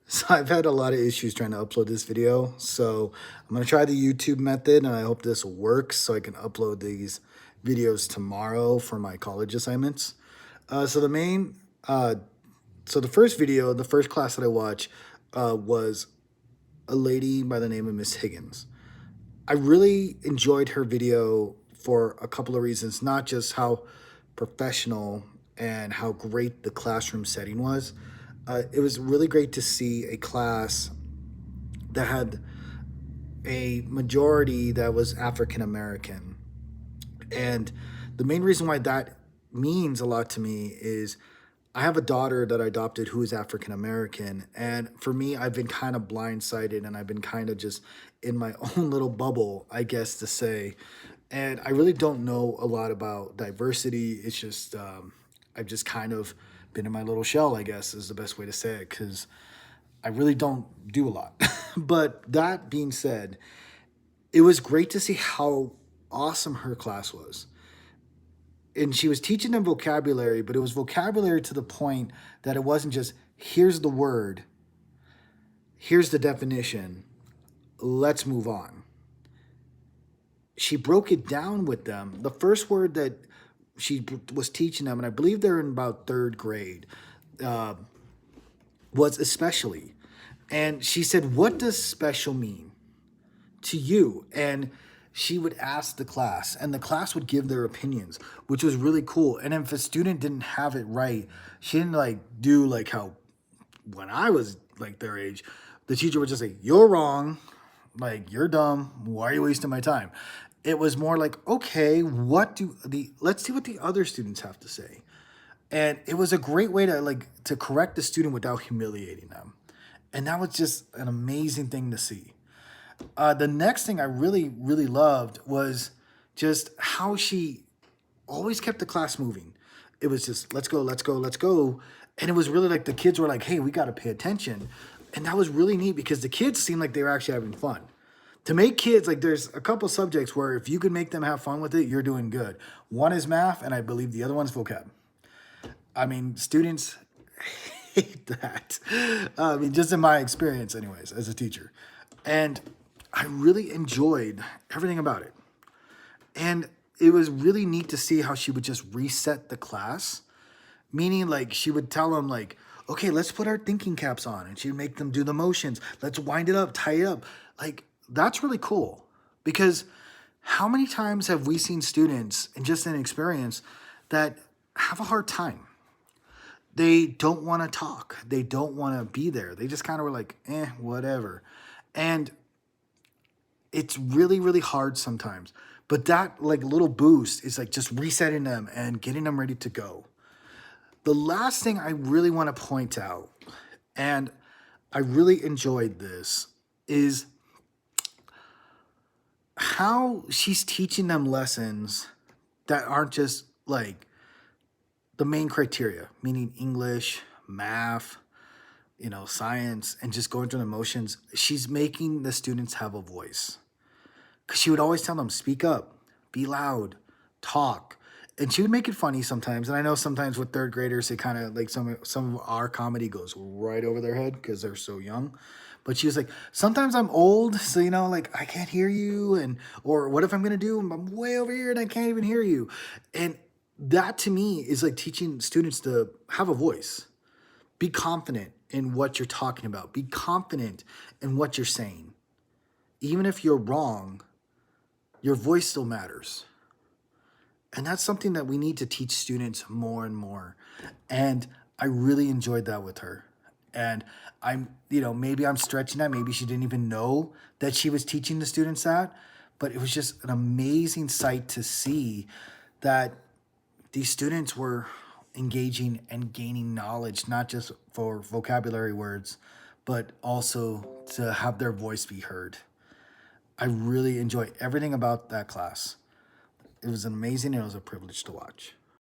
So I've had a lot of issues trying to upload this video. So I'm gonna try the YouTube method, and I hope this works so I can upload these videos tomorrow for my college assignments. So the main, so the first video, the first class that I watched, was a lady by the name of Miss Higgins. I really enjoyed her video for a couple of reasons, not just how professional and how great the classroom setting was. It was really great to see a class that had a majority that was African American. And the main reason why that means a lot to me is I have a daughter that I adopted who is African American. And for me, I've been kind of blindsided and I've been kind of just in my own little bubble, I guess to say. And I really don't know a lot about diversity. It's just, I've just kind of been in my little shell, I guess is the best way to say it, because I really don't do a lot. But that being said, it was great to see how awesome her class was. And she was teaching them vocabulary, but it was vocabulary to the point that it wasn't just here's the word, here's the definition, let's move on. She broke it down with them. The first word that she was teaching them, and I believe they're in about third grade, uh, was especially. And she said, "What does special mean to you?" And she would ask the class, and the class would give their opinions, which was really cool. And if a student didn't have it right, she didn't like do like how when I was like their age, the teacher would just say, "You're wrong, like you're dumb. Why are you wasting my time?" It was more like, okay, let's see what the other students have to say. And it was a great way to like to correct the student without humiliating them. And that was just an amazing thing to see. The next thing I really, really loved was just how she always kept the class moving. It was just, let's go, let's go, let's go. And it was really like the kids were like, hey, we got to pay attention. And that was really neat because the kids seemed like they were actually having fun. To make kids, like there's a couple subjects where if you can make them have fun with it, you're doing good. One is math, and I believe the other one's vocab. I mean, students hate that. I mean, just in my experience, anyways, as a teacher. And I really enjoyed everything about it. And it was really neat to see how she would just reset the class, meaning like she would tell them like, okay, let's put our thinking caps on, and she'd make them do the motions. Let's wind it up, tie it up. Like that's really cool because how many times have we seen students and just an experience that have a hard time? They don't want to talk. They don't want to be there. They just kind of were like, whatever. And it's really, really hard sometimes. But that like little boost is like just resetting them and getting them ready to go. The last thing I really want to point out, and I really enjoyed this, is how she's teaching them lessons that aren't just like the main criteria, meaning English, math, science, and just going through the motions. She's making the students have a voice. Because she would always tell them, speak up, be loud, talk. And she would make it funny sometimes. And I know sometimes with third graders, it kind of like some of our comedy goes right over their head because they're so young. But she was like, sometimes I'm old, so like I can't hear you, or what if I'm gonna do? I'm way over here and I can't even hear you. And that to me is like teaching students to have a voice. Be confident in what you're talking about. Be confident in what you're saying. Even if you're wrong, your voice still matters. And that's something that we need to teach students more and more. And I really enjoyed that with her. And maybe I'm stretching that. Maybe she didn't even know that she was teaching the students that. But it was just an amazing sight to see that these students were engaging and gaining knowledge, not just for vocabulary words, but also to have their voice be heard. I really enjoy everything about that class. It was amazing and it was a privilege to watch.